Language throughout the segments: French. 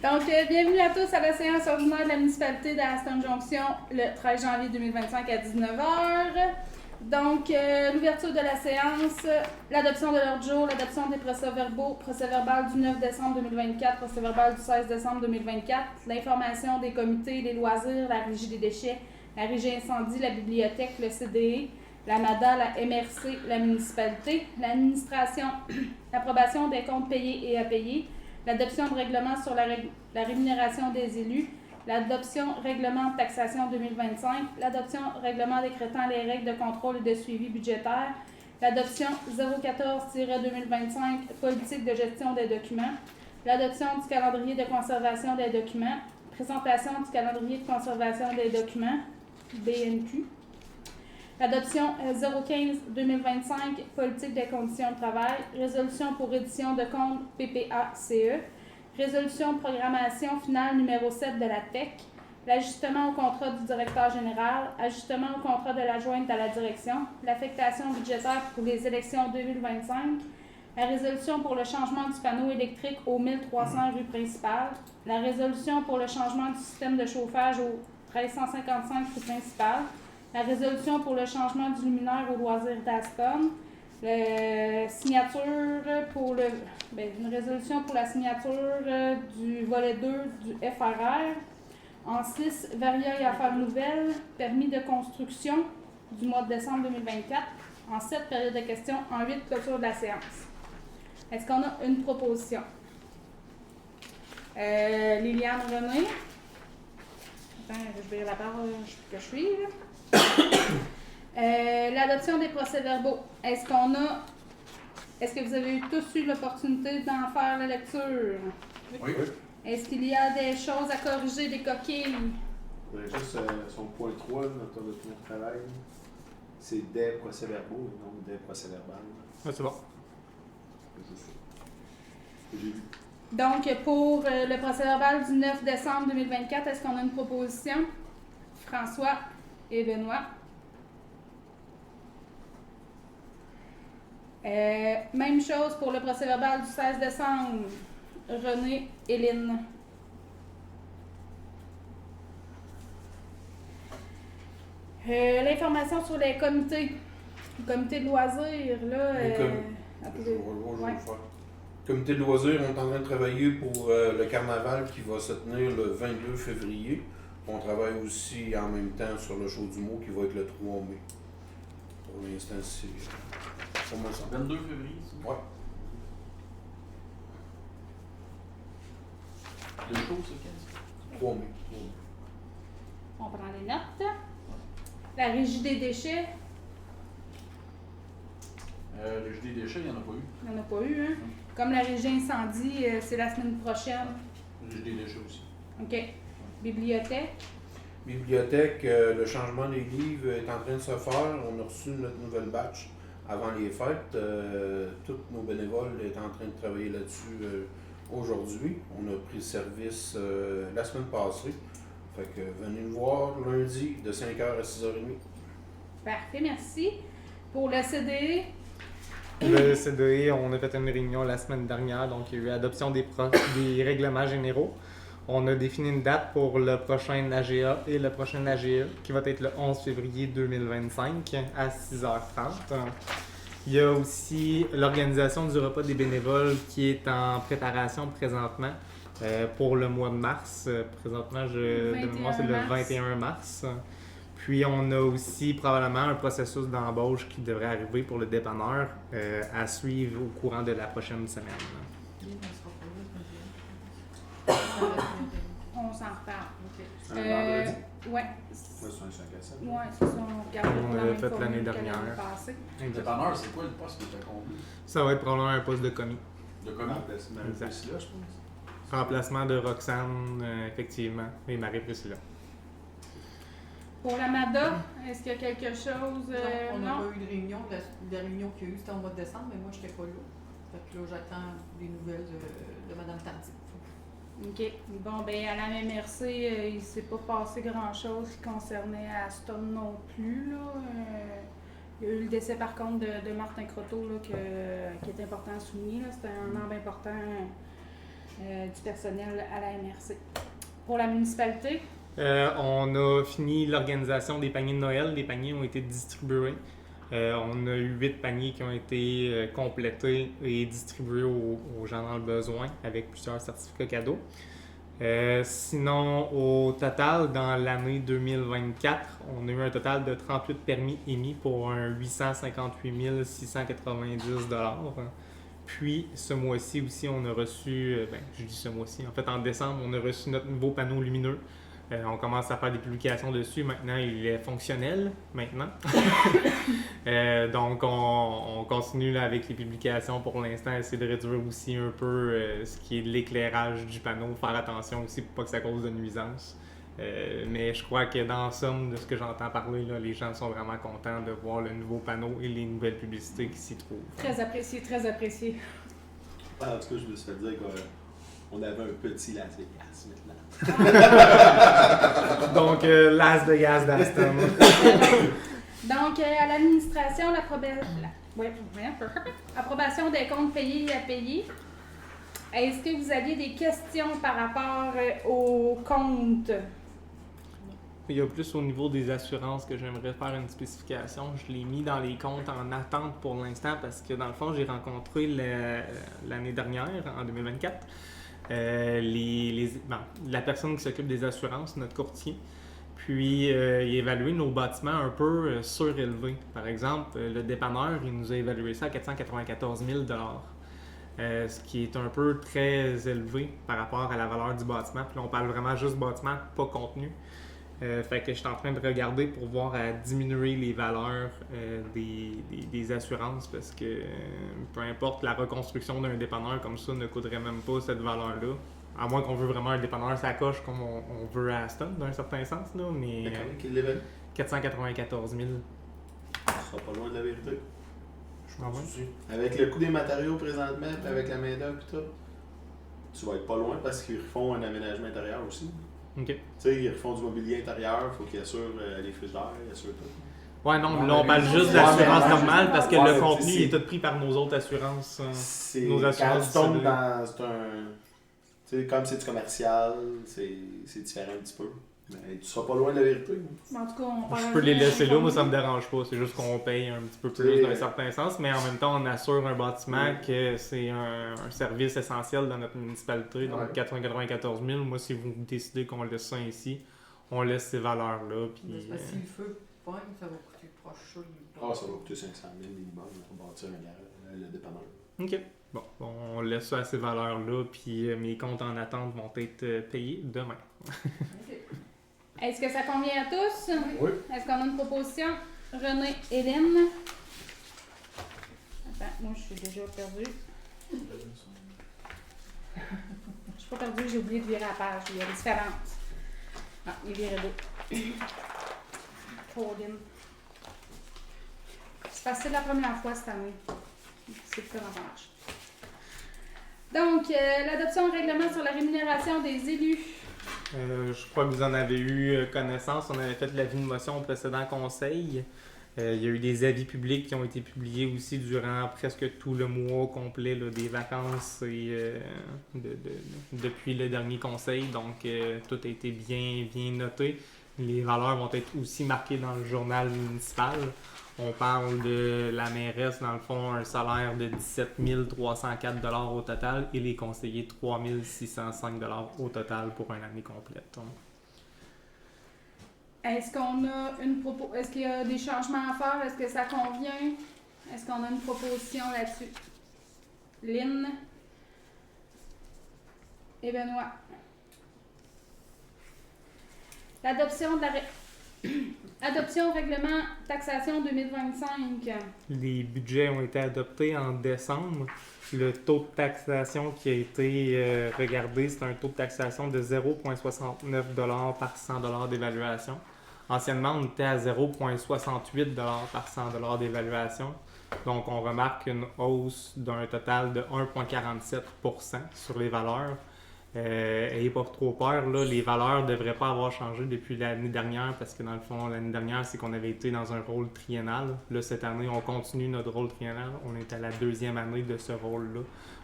Donc, bienvenue à tous à la séance ordinaire de la municipalité d'Aston Jonction le 13 janvier 2025 à 19h. Donc, l'ouverture de la séance, l'adoption de l'ordre du jour, l'adoption des procès-verbaux, procès-verbal du 9 décembre 2024, procès-verbal du 16 décembre 2024, l'information des comités, les loisirs, la régie des déchets, la régie incendie, la bibliothèque, le CDE, la MADA, la MRC, la municipalité, l'administration, l'approbation des comptes payés et à payer, l'adoption de règlement sur la rémunération des élus, l'adoption règlement de taxation 2025, l'adoption règlement décrétant les règles de contrôle et de suivi budgétaire, l'adoption 014-2025 politique de gestion des documents, l'adoption du calendrier de conservation des documents, présentation du calendrier de conservation des documents, BNQ, l'adoption 015-2025 politique des conditions de travail, résolution pour édition de compte PPA-CE, résolution de programmation finale numéro 7 de la TEC, l'ajustement au contrat du directeur général, ajustement au contrat de l'adjointe à la direction, l'affectation budgétaire pour les élections 2025, la résolution pour le changement du panneau électrique au 1300 rue principale, la résolution pour le changement du système de chauffage au 1355 rue principale, la résolution pour le changement du luminaire au loisir d'Aston, signature pour une résolution pour la signature du volet 2 du FRR. En 6, Varia et affaires nouvelles, permis de construction du mois de décembre 2024. En 7, période de questions. En 8, clôture de la séance. Est-ce qu'on a une proposition? Liliane René. Attends, je vais la parole que je suis. L'adoption des procès-verbaux. Est-ce que vous avez tous eu l'opportunité d'en faire la lecture? Oui. Est-ce qu'il y a des choses à corriger, des coquilles? Juste son point 3, notre document de travail, c'est des procès-verbaux et non des procès-verbales. Ah, c'est bon. J'ai vu. Donc, pour le procès-verbal du 9 décembre 2024, est-ce qu'on a une proposition? François et Benoît. Même chose pour le procès-verbal du 16 décembre. René et Lynn. L'information sur les comités. Le comité de loisirs, là. Le comité de loisirs, on est en train de travailler pour le carnaval qui va se tenir le 22 février. On travaille aussi en même temps sur le show du mot qui va être le 3 mai. Pour l'instant, c'est pour moi ça. 22 février, c'est Ouais. Le show, c'est 15? 3 mai. On prend les notes. La régie des déchets. Le jeu des déchets, il n'y en a pas eu. Il n'y en a pas eu, hein? Comme la régie incendie, c'est la semaine prochaine. Le jeu des déchets aussi. OK. Bibliothèque. Bibliothèque, le changement des livres est en train de se faire. On a reçu notre nouvelle batch avant les fêtes. Tous nos bénévoles sont en train de travailler là-dessus aujourd'hui. On a pris le service la semaine passée. Fait que venez nous voir lundi de 5h à 6h30. Parfait, merci. Pour le CDE. Le CDE, on a fait une réunion la semaine dernière, donc il y a eu adoption des règlements généraux. On a défini une date pour le prochain AGA et le prochain AGE qui va être le 11 février 2025 à 6h30. Il y a aussi l'organisation du repas des bénévoles qui est en préparation présentement pour le mois de mars. Présentement, de mémoire, c'est le 21 mars. Puis on a aussi probablement un processus d'embauche qui devrait arriver pour le dépanneur à suivre au courant de la prochaine semaine. On s'en reparle. C'est un vendredi. Ouais. Ouais, c'est un 5 à 7. Ouais, c'est ça. On regarde On la l'a même fait formule l'année que dernière. l'année passée. Le dépanneur, c'est quoi le poste qui est accompli? Ça va être probablement un poste de commis. De comment? Exact. Là, je pense. Remplacement de Roxane, effectivement, et Marie-Priscilla. Pour la MADA, est-ce qu'il y a quelque chose? On n'a non? pas eu de réunion. La réunion qu'il y a eu, c'était au mois de décembre, mais moi, je n'étais pas là. Fait que là, j'attends des nouvelles de Mme Tardif. OK. Bon, ben à la MRC, il ne s'est pas passé grand-chose qui concernait Aston non plus, là. Il y a eu le décès, par contre, de Martin Croteau, là, qui est important à souligner, là. C'était un membre important du personnel à la MRC. Pour la municipalité, On a fini l'organisation des paniers de Noël. Les paniers ont été distribués. On a eu 8 paniers qui ont été complétés et distribués aux gens dans le besoin avec plusieurs certificats cadeaux. Sinon, au total, dans l'année 2024, on a eu un total de 38 permis émis pour un 858 690 $. Puis, ce mois-ci aussi, on a reçu, je dis ce mois-ci, en fait en décembre, on a reçu notre nouveau panneau lumineux. On commence à faire des publications dessus. Maintenant, il est fonctionnel, maintenant. Donc, on continue là, avec les publications pour l'instant, essayer de réduire aussi un peu ce qui est de l'éclairage du panneau, faire attention aussi pour pas que ça cause de nuisances. Mais je crois que dans la somme de ce que j'entends parler, là, les gens sont vraiment contents de voir le nouveau panneau et les nouvelles publicités qui s'y trouvent. très apprécié, très apprécié. En tout cas, je me suis fait dire qu'on avait un petit Las Vegas maintenant. Donc, Las Vegas d'Aston. Donc, à l'administration, approbation des comptes payés et à payer. Est-ce que vous aviez des questions par rapport aux comptes? Il y a plus au niveau des assurances que j'aimerais faire une spécification. Je l'ai mis dans les comptes en attente pour l'instant parce que dans le fond, j'ai rencontré l'année dernière, en 2024, la personne qui s'occupe des assurances, notre courtier. Puis, il a évalué nos bâtiments un peu surélevés. Par exemple, le dépanneur, il nous a évalué ça à 494 000 $. Ce qui est un peu très élevé par rapport à la valeur du bâtiment. Puis là, on parle vraiment juste bâtiment, pas contenu. Fait que je suis en train de regarder pour voir à diminuer les valeurs des assurances parce que peu importe, la reconstruction d'un dépanneur comme ça ne coûterait même pas cette valeur-là. À moins qu'on veut vraiment un dépanneur ça coche comme on veut à Aston, d'un certain sens, là, mais Qui l'évalue? 494 000. Tu seras pas loin de la vérité. Je m'en vais. Avec le coût des matériaux présentement, puis avec la main-d'œuvre et tout, tu vas être pas loin parce qu'ils refont un aménagement intérieur aussi. OK. Tu sais, ils refont du mobilier intérieur, il faut qu'ils assurent les frigidaires, ils assurent tout. Ouais, non, Ouais, là, on mais parle lui, juste de ouais, l'assurance mais- normale parce que ouais, le mais contenu c'est- est tout pris par nos autres assurances. C'est Nos quand assurances tu tombes distribuées. dans un... Tu sais, comme c'est du commercial, c'est différent un petit peu. Mais tu seras pas loin de la vérité. En tout cas, on parle Je peux les laisser là, moi ça me dérange pas. C'est juste qu'on paye un petit peu plus C'est- dans un certain sens, mais en même temps on assure un bâtiment que c'est un service essentiel dans notre municipalité. Donc Ouais. 94 000, moi si vous décidez qu'on laisse ça ici, on laisse ces valeurs-là. Puis, Parce que si le feu pogne, ça va coûter proche ça. Ah, ça va coûter 500 000 minimum pour bâtir un garage, le dépanneur. OK. Bon, on laisse ça à ces valeurs-là, puis mes comptes en attente vont être payés demain. Est-ce que ça convient à tous? Oui. Est-ce qu'on a une proposition? René, Hélène? Attends, moi je suis déjà perdue. Je suis pas perdue, j'ai oublié de virer la page. Il y a une différence. Ah, il est viré deux. Colin. C'est passé la première fois cette année. C'est plus en marche. Donc, l'adoption de règlement sur la rémunération des élus. Je crois que vous en avez eu connaissance. On avait fait l'avis de motion au précédent conseil. Il y a eu des avis publics qui ont été publiés aussi durant presque tout le mois complet là, des vacances et depuis le dernier conseil. Donc, tout a été bien noté. Les valeurs vont être aussi marquées dans le journal municipal. On parle de la mairesse, dans le fond, un salaire de 17 304 $ au total et les conseillers 3 605 $ au total pour une année complète. Est-ce qu'on a est-ce qu'il y a des changements à faire? Est-ce que ça convient? Est-ce qu'on a une proposition là-dessus? Lynn? Et Benoît? L'adoption de la Adoption règlement taxation 2025. Les budgets ont été adoptés en décembre. Le taux de taxation qui a été regardé, c'est un taux de taxation de 0,69 $ par 100 $ d'évaluation. Anciennement, on était à 0,68 $ par 100 $ d'évaluation. Donc, on remarque une hausse d'un total de 1,47 % sur les valeurs. Ayez pas trop peur, là, les valeurs ne devraient pas avoir changé depuis l'année dernière parce que dans le fond, l'année dernière, c'est qu'on avait été dans un rôle triennal. Là, cette année, on continue notre rôle triennal. On est à la 2e année de ce rôle-là.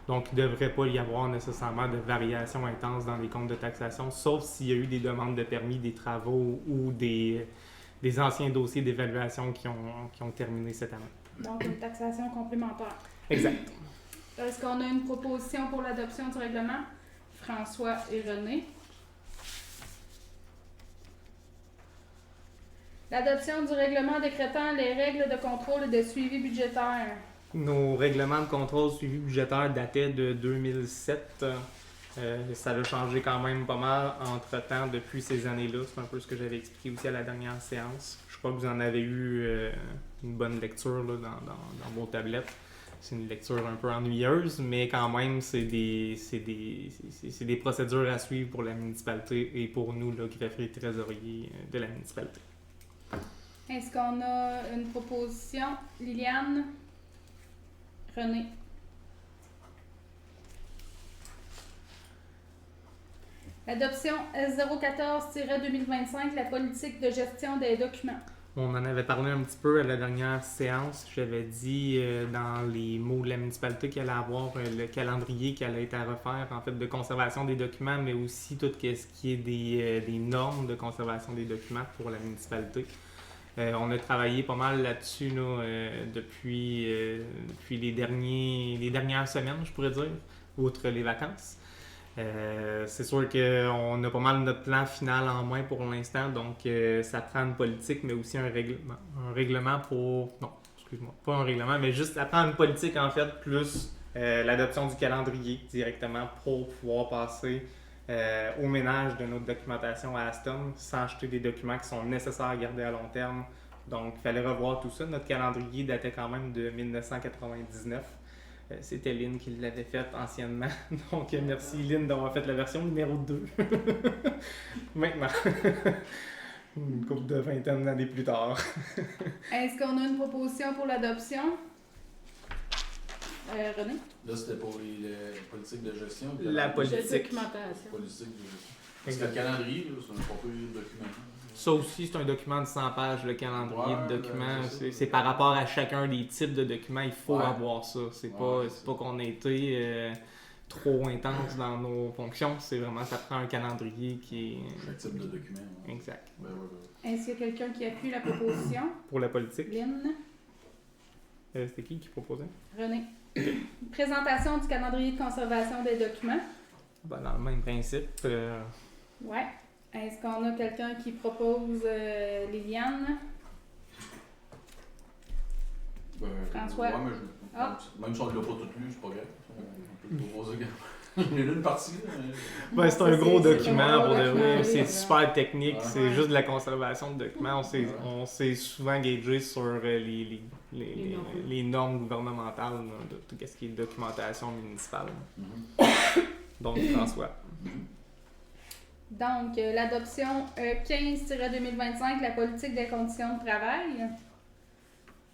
Donc, il ne devrait pas y avoir nécessairement de variations intenses dans les comptes de taxation, sauf s'il y a eu des demandes de permis, des travaux ou des anciens dossiers d'évaluation qui ont terminé cette année. Donc, une taxation complémentaire. Exact. Est-ce qu'on a une proposition pour l'adoption du règlement? François et René. L'adoption du règlement décrétant les règles de contrôle et de suivi budgétaire. Nos règlements de contrôle suivi budgétaire dataient de 2007. Ça a changé quand même pas mal entre-temps depuis ces années-là. C'est un peu ce que j'avais expliqué aussi à la dernière séance. Je crois que vous en avez eu une bonne lecture là, dans vos tablettes. C'est une lecture un peu ennuyeuse, mais quand même, c'est des procédures à suivre pour la municipalité et pour nous, le greffier et trésorier de la municipalité. Est-ce qu'on a une proposition? Liliane? René? L'adoption S014-2025, la politique de gestion des documents. On en avait parlé un petit peu à la dernière séance. J'avais dit dans les mots de la municipalité qu'il allait avoir le calendrier qui allait être à refaire, en fait, de conservation des documents, mais aussi tout ce qui est des normes de conservation des documents pour la municipalité. On a travaillé pas mal là-dessus là, depuis les dernières semaines, je pourrais dire, outre les vacances. C'est sûr qu'on a pas mal notre plan final en main pour l'instant, donc ça prend une politique, mais aussi un règlement pour... Non, excuse-moi, pas un règlement, mais juste ça prend une politique en fait, plus l'adoption du calendrier directement pour pouvoir passer au ménage de notre documentation à Aston sans acheter des documents qui sont nécessaires à garder à long terme. Donc, il fallait revoir tout ça. Notre calendrier datait quand même de 1999. C'était Lynn qui l'avait fait anciennement. Donc, merci Lynn d'avoir fait la version numéro 2. Maintenant, une couple de vingtaine d'années plus tard. Est-ce qu'on a une proposition pour l'adoption? René? Là, c'était pour les politiques de gestion. La politique. Documentation. Politique de gestion. Parce que le calendrier, là, c'est un pas peu document. Ça aussi, c'est un document de 100 pages, le calendrier Ouais, de documents. c'est ça. C'est par rapport à chacun des types de documents, il faut Ouais. avoir ça. C'est Ouais, pas qu'on a été trop intense dans nos fonctions, c'est vraiment, ça prend un calendrier qui Chaque type de document. est exact. Ben, ouais. Est-ce qu'il y a quelqu'un qui appuie la proposition? Pour la politique, Lynn? c'était qui proposait? René? Présentation du calendrier de conservation des documents. Ben, dans le même principe. Ouais. Est-ce qu'on a quelqu'un qui propose Liliane? Ben, François? Ouais, mais Ah. même si on ne l'a pas tout lu, c'est pas grave. On peut le proposer. J'en ai lu une partie. Là, mais... Ben, c'est un gros c'est un document gros pour de document, vrai. oui, C'est vraiment. super technique. Ouais. C'est juste de la conservation de documents. Ouais. On s'est souvent gagé sur les normes gouvernementales là, de tout ce qui est documentation municipale. Donc, François. Donc, l'adoption 15-2025, la politique des conditions de travail.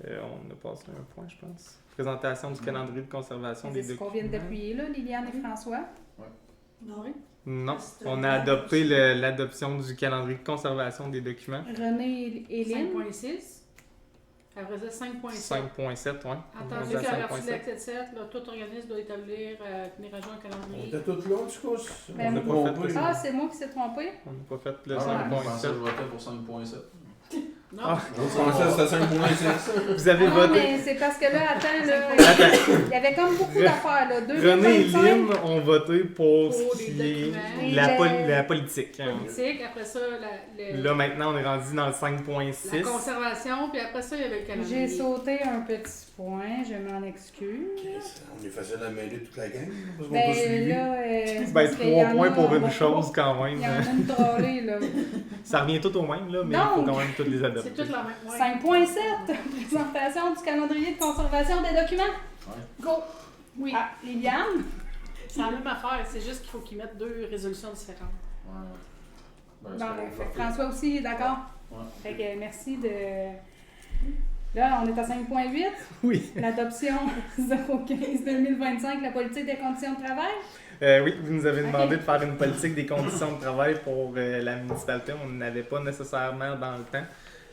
On a passé un point, je pense. Présentation du calendrier de conservation des C'est ce qu'on documents. vient d'appuyer là, Liliane et François. Non, oui. Non, on a adopté l'adoption du calendrier de conservation des documents. René et Lynn. 5.6. Après ça, 5.7. 5.7, oui. Attendu qu'à l'article 7, tout organisme doit établir, tenir à jour un On calendrier. était tous là, du coup. Ben, On n'a moi- pas fait Ah, c'est moi qui s'est trompé. On n'a pas fait le Ah, ouais, je pensais 5.7. que je votais pour 5.7. Non, Ah. On pensait que c'était 5.6. Vous avez Ah non, voté. mais c'est parce que là, attends, là, Attends. il y avait comme beaucoup d'affaires, là. René et 2025, Lynn ont voté pour Pour ce les qui est documents. la politique. hein. politique. Après ça, Là, maintenant, on est rendu dans le la 5.6. conservation. Puis après ça, il y avait le calendrier. j'ai sauté un petit point, je m'en excuse. On est facile à mêler toute la gang. Parce qu'on Ben t'a suivi. là, c'est Ben, parce qu'il y 3 en points a- pour on une va chose pas- quand Il y en même. a une trollée, là. Ça revient tout au même, là, mais il faut Donc, quand même toutes les adopter. C'est toute la même. Ouais. 5.7, présentation du calendrier de conservation des documents. Ouais. Go! Oui, Ah, Liliane? c'est la même affaire. C'est juste qu'il faut qu'ils mettent deux résolutions différentes. Ouais. Ben, Bon, c'est ben, pas- François aussi, d'accord? Ouais. Fait que merci de... Là, on est à 5.8. Oui. L'adoption 015-2025, la politique des conditions de travail. Oui, vous nous avez demandé Ok. de faire une politique des conditions de travail pour la municipalité. On n'avait pas nécessairement dans le temps.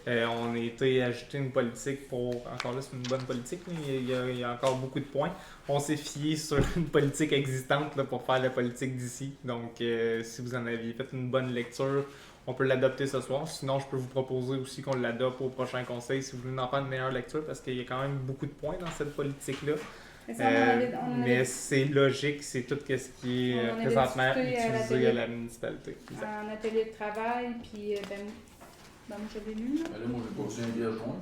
On a été ajouter une politique pour... Encore là, c'est une bonne politique, mais il y a encore beaucoup de points. On s'est fié sur une politique existante là, pour faire la politique d'ici. Donc, si vous en aviez fait une bonne lecture, on peut l'adopter ce soir. Sinon, je peux vous proposer aussi qu'on l'adopte au prochain conseil si vous voulez en faire une meilleure lecture, parce qu'il y a quand même beaucoup de points dans cette politique-là. Mais ça, Mais c'est logique, c'est tout ce qui est On en avait présentement discuté à utilisé à la municipalité. Exact. en atelier de travail, puis moi je l'ai lu. Là. Mais là, moi, j'ai pas reçu un billet joint.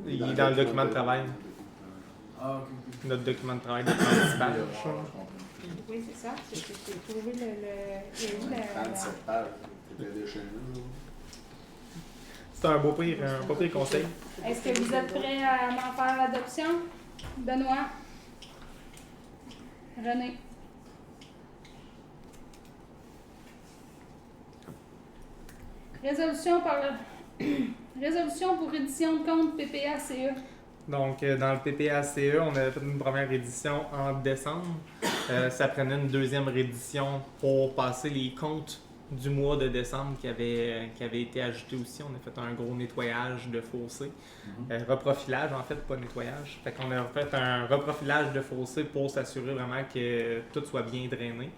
Il est dans le document de travail. Ah, ok. Notre document de travail de participant. Oui, c'est ça. C'est trouvé le. Il y a eu la. 37 pages, c'était déchaîné. C'est un beau pire conseil. Est-ce que vous êtes prêts à m'en faire l'adoption? Benoît? René? Résolution pour édition de compte PPACE. Donc, dans le PPACE, on avait fait une première édition en décembre. Ça prenait une deuxième réédition pour passer les comptes du mois de décembre qui avait été ajouté aussi. On a fait un gros nettoyage de fossé. Reprofilage, en fait, pas nettoyage. Fait qu'on a fait un reprofilage de fossé pour s'assurer vraiment que tout soit bien drainé.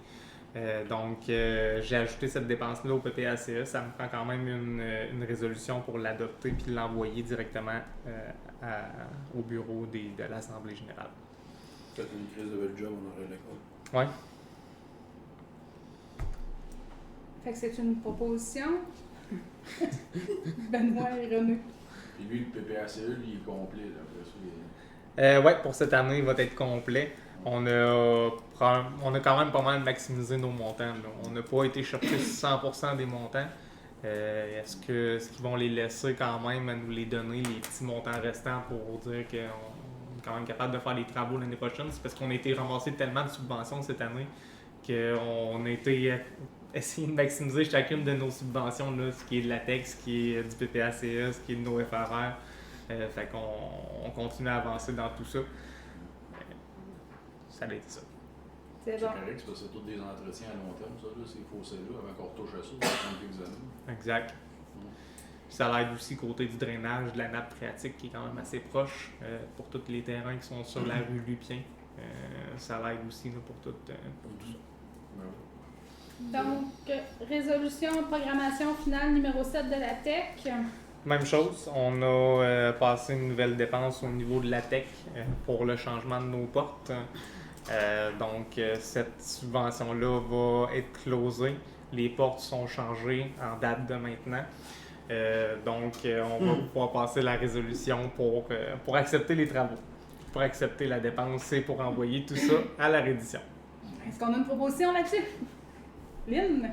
Donc, j'ai ajouté cette dépense-là au PPACE. Ça me prend quand même une résolution pour l'adopter puis l'envoyer directement au bureau de l'Assemblée générale. Peut-être une crise de bel job, on aurait l'école. Oui. Fait que c'est une proposition. Benoît et René. Et lui, le PPACE, lui, il est complet. Là, après ça, Oui, pour cette année, il va être complet. On a quand même pas mal maximisé nos montants. Là. On n'a pas été chercher 100% des montants. Est-ce qu'ils vont les laisser quand même à nous les donner, les petits montants restants, pour dire qu'on est quand même capable de faire les travaux l'année prochaine? C'est parce qu'on a été ramassé tellement de subventions cette année qu'on a été essayer de maximiser chacune de nos subventions, là, ce qui est de la TEC, ce qui est du PPACE, ce qui est de nos FRR. Fait qu'on continue à avancer dans tout ça. Ça a été ça. C'est c'est bon. correct, c'est parce que c'est tous des entretiens à long terme, ça, là, ces fossés-là, avant qu'on retouche à ça, ça prend quelques années. Exact. Ça l'aide aussi côté du drainage de la nappe phréatique qui est quand même assez proche pour tous les terrains qui sont sur la rue Lupien. Ça l'aide aussi là, pour tout ça. Donc, résolution de programmation finale numéro 7 de la TEC. Même chose, on a passé une nouvelle dépense au niveau de la TEC pour le changement de nos portes. Donc, cette subvention-là va être closée. Les portes sont changées en date de maintenant. Donc, on va pouvoir passer la résolution pour accepter les travaux, pour accepter la dépense et pour envoyer tout ça à la reddition. Est-ce qu'on a une proposition là-dessus? Lynn?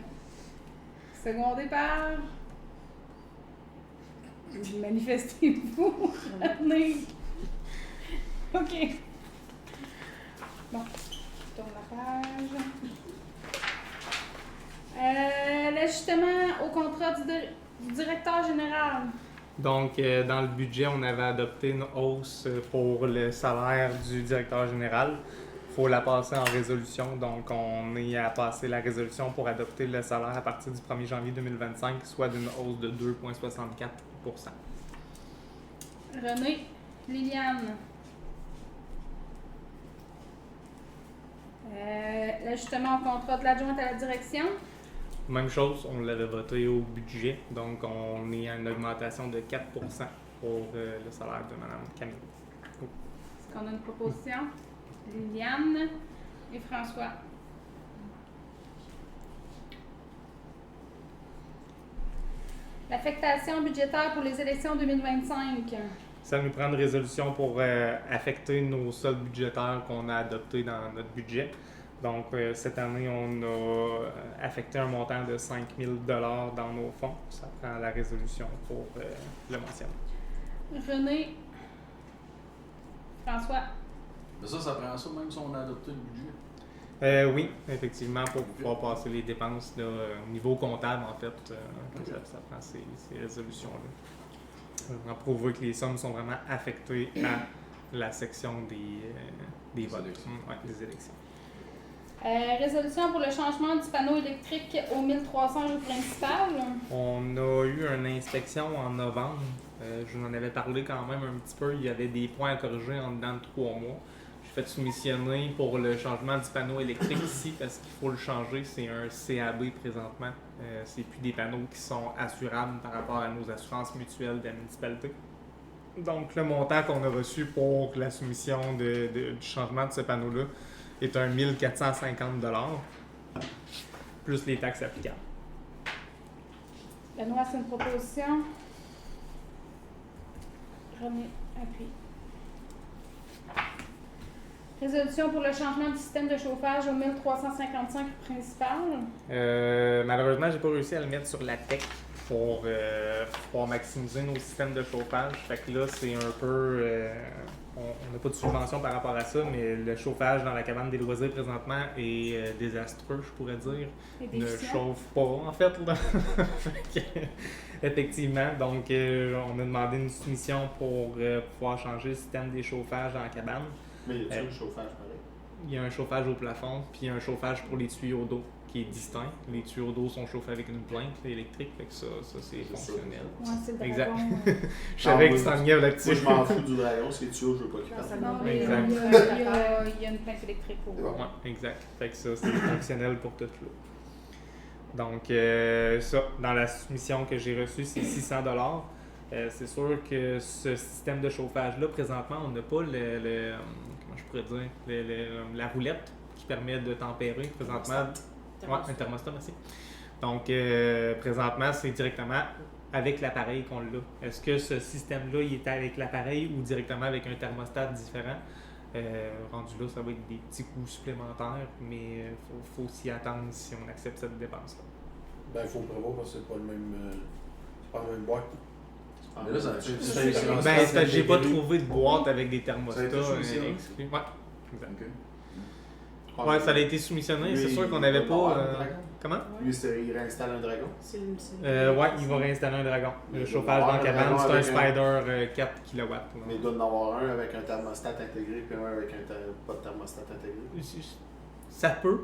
Secondé par... Manifestez-vous. René. OK. Bon, je tourne la page. L'ajustement au contrat du directeur général. Donc, dans le budget, on avait adopté une hausse pour le salaire du directeur général. Il faut la passer en résolution. Donc, on est à passer la résolution pour adopter le salaire à partir du 1er janvier 2025, soit d'une hausse de 2,64 %. René. Liliane. L'ajustement au contrat de l'adjointe à la direction. Même chose, on l'avait voté au budget. Donc, on est à une augmentation de 4 % pour le salaire de Mme Camille. Est-ce qu'on a une proposition? Liliane et François. L'affectation budgétaire pour les élections 2025. Ça nous prend une résolution pour affecter nos soldes budgétaires qu'on a adoptés dans notre budget. Donc, cette année, on a affecté un montant de 5 000 $ dans nos fonds. Ça prend la résolution pour le mentionner. René. François. Mais ça prend ça même si on a adopté le budget. Oui, effectivement, pour pouvoir passer les dépenses là, au niveau comptable, en fait, ça prend ces résolutions-là. On prouver que les sommes sont vraiment affectées à la section des votes, élections. Ouais, des élections. Résolution pour le changement du panneau électrique au 1300 rue principale. On a eu une inspection en novembre. Je vous en avais parlé quand même un petit peu. Il y avait des points à corriger en dedans de 3 mois. J'ai fait soumissionner pour le changement du panneau électrique ici parce qu'il faut le changer. C'est un CAB présentement. C'est plus des panneaux qui sont assurables par rapport à nos assurances mutuelles de la municipalité. Donc, le montant qu'on a reçu pour la soumission du changement de ce panneau-là est un 1450 $, plus les taxes applicables. Benoît, c'est une proposition. René, appuie. Résolution pour le changement du système de chauffage au 1355 rue principale. Malheureusement, j'ai pas réussi à le mettre sur la tech pour pouvoir maximiser nos systèmes de chauffage. Fait que là, c'est un peu... on n'a pas de subvention par rapport à ça, mais le chauffage dans la cabane des loisirs présentement est désastreux, je pourrais dire. Et Ne déficient. chauffe pas, en fait. Là. Fait que, effectivement, donc on a demandé une soumission pour pouvoir changer le système des chauffages dans la cabane. Mais y a-t-il le chauffage pareil? Il y a un chauffage au plafond, puis un chauffage pour les tuyaux d'eau qui est distinct. Les tuyaux d'eau sont chauffés avec une plainte électrique, fait que ça c'est fonctionnel. Ouais, c'est le Exact. dragon. Je savais que oui. tu t'ennuyais là-dessus. Moi, je m'en fous du dragon, c'est tuyau, je veux pas qu'il Non, parte. ça Non, me- mais Exact. il y a une plainte électrique au. C'est bon. Ouais, exact. Fait que ça, c'est fonctionnel pour tout là. Donc, ça, dans la soumission que j'ai reçue, c'est 600 $. C'est sûr que ce système de chauffage-là, présentement, on n'a pas comment je pourrais dire, la roulette qui permet de tempérer présentement. Ouais, un thermostat, merci. Donc, présentement, c'est directement avec l'appareil qu'on l'a. Est-ce que ce système-là, il est avec l'appareil ou directement avec un thermostat différent? Rendu là, ça va être des petits coûts supplémentaires, mais faut s'y attendre si on accepte cette dépense-là. Ben, il faut le prévoir parce que c'est pas le même. C'est pas la même boîte. Mais là, ça Ben, c'est parce que j'ai pas trouvé de boîte avec des thermostats. Ça a été soumis, hein? exclus. Ouais, exact. Ok. Ouais, ça a été soumissionné. C'est sûr qu'on n'avait pas. Comment? Lui, il réinstalle un dragon. Ouais, il va réinstaller un dragon. Mais Le il chauffage doit dans la avoir un cabane, c'est un dragon Spider 4 kW. Mais il doit en avoir un avec un thermostat intégré, puis un avec pas de thermostat intégré. Ça peut.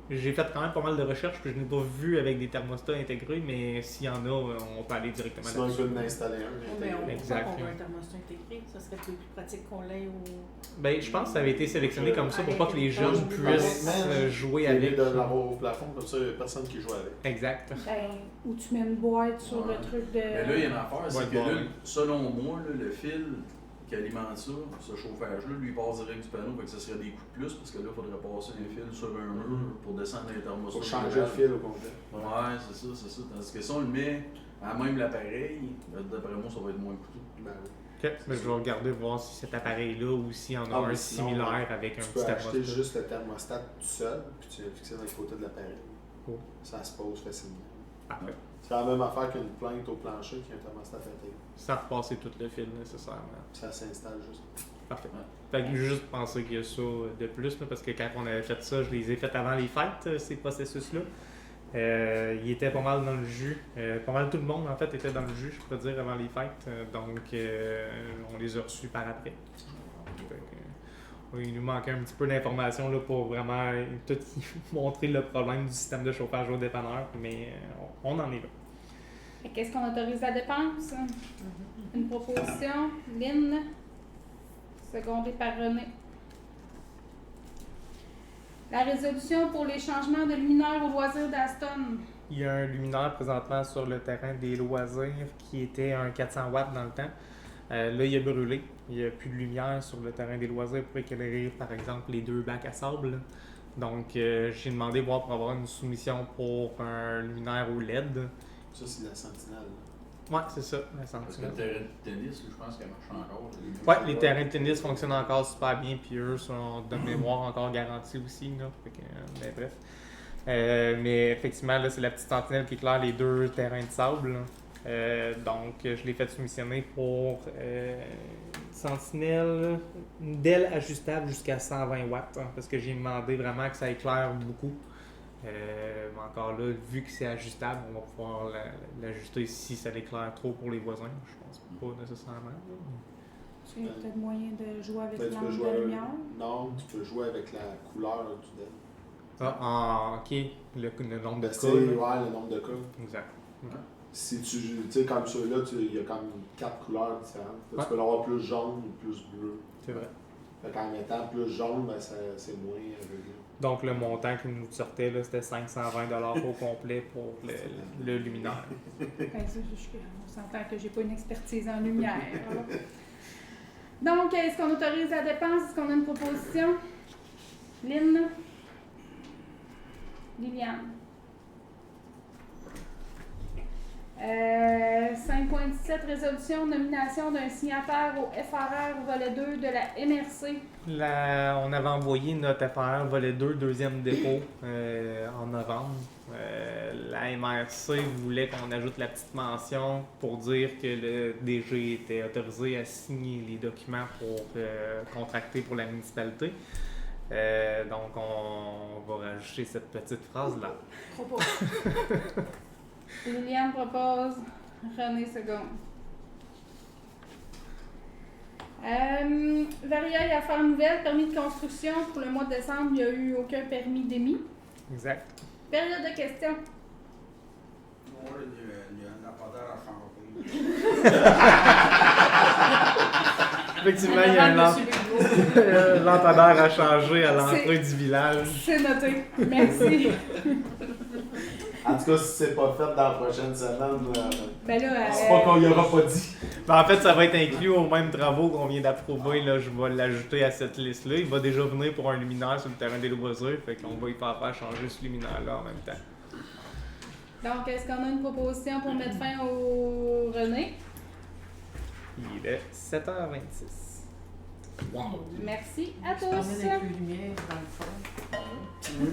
J'ai fait quand même pas mal de recherches, puis je n'ai pas vu avec des thermostats intégrés, mais s'il y en a, on peut aller directement Sinon, il là-dessus. peut en installer un. Mais on Exact. pourquoi qu'on veut un thermostat intégré? Ça serait plus pratique qu'on l'ait au... Ben, je pense que ça avait été sélectionné comme ça pour pas que les jeunes Honnêtement, puissent jouer Il avec. de l'avoir au plafond, comme ça, il n'y a personne qui joue avec. Exact. Ben, où tu mets une boîte sur Ouais. le truc de. Mais là, il y a une affaire, c'est Ouais, que bon, là, ouais. selon moi, là, le fil qui alimente ça, ce chauffage-là, lui, il passe direct du panneau, fait que ça serait des coûts de plus, parce que là, il faudrait passer les fils sur un mur pour descendre les Il thermostats. faut changer le fil au complet. Ouais, c'est ça, c'est ça. Tandis que si on le met à même l'appareil, d'après moi, ça va être moins coûteux. Ben oui. Ok, ben, je vais regarder voir si cet appareil-là ou s'il y en a Ah, un mais sinon, similaire avec un Tu petit peux acheter thermostat. juste le thermostat tout seul, puis tu le fixer dans le côté de l'appareil. Cool. Ça se pose facilement. Parfait. C'est la même affaire qu'une plainte au plancher qui a un thermostat intégré. Sans repasser tout le fil nécessairement. Ça s'installe juste. Parfait. Ouais. Fait que j'ai juste pensé qu'il y a ça de plus, là, parce que quand on avait fait ça, je les ai fait avant les fêtes, ces processus-là. Il était pas mal dans le jus. Pas mal tout le monde, en fait, était dans le jus, je pourrais dire, avant les fêtes. Donc, on les a reçus par après. Fait que, il nous manquait un petit peu d'informations là, pour vraiment tout montrer le problème du système de chauffage au dépanneur, mais on en est là. Fait qu'est-ce qu'on autorise la dépense? Une proposition. Lynn. Secondée par René. La résolution pour les changements de luminaires au loisir d'Aston. Il y a un luminaire présentement sur le terrain des loisirs qui était un 400 watts dans le temps. Là, il a brûlé. Il n'y a plus de lumière sur le terrain des loisirs pour éclairer, par exemple, les 2 bacs à sable. Là. Donc, j'ai demandé voir pour avoir une soumission pour un luminaire au LED. Ça, c'est de la sentinelle. Ouais, c'est ça, la Parce que sentinelle. le terrain de tennis, je pense qu'elle marche encore. Ouais, les terrains de tennis fonctionnent encore super bien, puis eux sont de mémoire encore garantis aussi. Là. Fait que, ben, bref. Mais effectivement, là, c'est la petite sentinelle qui éclaire les 2 terrains de sable. Là. Donc, je l'ai fait soumissionner pour sentinelle, une DEL ajustable jusqu'à 120 watts, hein, parce que j'ai demandé vraiment que ça éclaire beaucoup. Mais encore là, vu que c'est ajustable, on va pouvoir l'ajuster si ça l'éclaire trop pour les voisins. Je pense pas nécessairement. Là. Tu as peut-être moyen de jouer avec Ben, tu peux l'angle jouer de lumière. Non, tu peux jouer avec la couleur du LED. OK. Le nombre de Ben, cas. c'est là. le nombre de cas. Exact. Si tu sais, comme ceux-là, il y a comme 4 couleurs différentes. Fait que Ouais. Tu peux l'avoir plus jaune ou plus bleu. C'est vrai. Fait qu'en mettant plus jaune, ben, c'est moins aveugle. Donc, le montant qui nous sortait, là, c'était 520$ au complet pour le luminaire. On s'entend que j'ai pas une expertise en lumière. Donc, est-ce qu'on autorise la dépense? Est-ce qu'on a une proposition? Lynn? Liliane? 5.17, résolution, nomination d'un signataire au FRR volet 2 de la MRC. On avait envoyé notre FR volet 2, deuxième dépôt, en novembre. La MRC voulait qu'on ajoute la petite mention pour dire que le DG était autorisé à signer les documents pour contracter pour la municipalité. Donc, on va rajouter cette petite phrase-là. Propose. Liliane propose, René seconde. Variaille affaires nouvelles, permis de construction. Pour le mois de décembre, il n'y a eu aucun permis d'émis. Exact. Période de questions. Oui, il y a un lampadaire à changer. Effectivement, il y a un lampadaire à changer à l'entrée du village. C'est noté. Merci. En tout cas, si c'est pas fait dans la prochaine semaine, Ben là, c'est pas qu'on y aura pas dit. Ben, en fait, ça va être inclus aux mêmes travaux qu'on vient d'approuver. Là, je vais l'ajouter à cette liste-là. Il va déjà venir pour un luminaire sur le terrain des loisirs. Fait qu'on va y faire changer ce luminaire-là en même temps. donc, est-ce qu'on a une proposition pour mettre fin au René? Il est 7h26. Merci à Je t'emmène tous. avec les lumières dans le fond.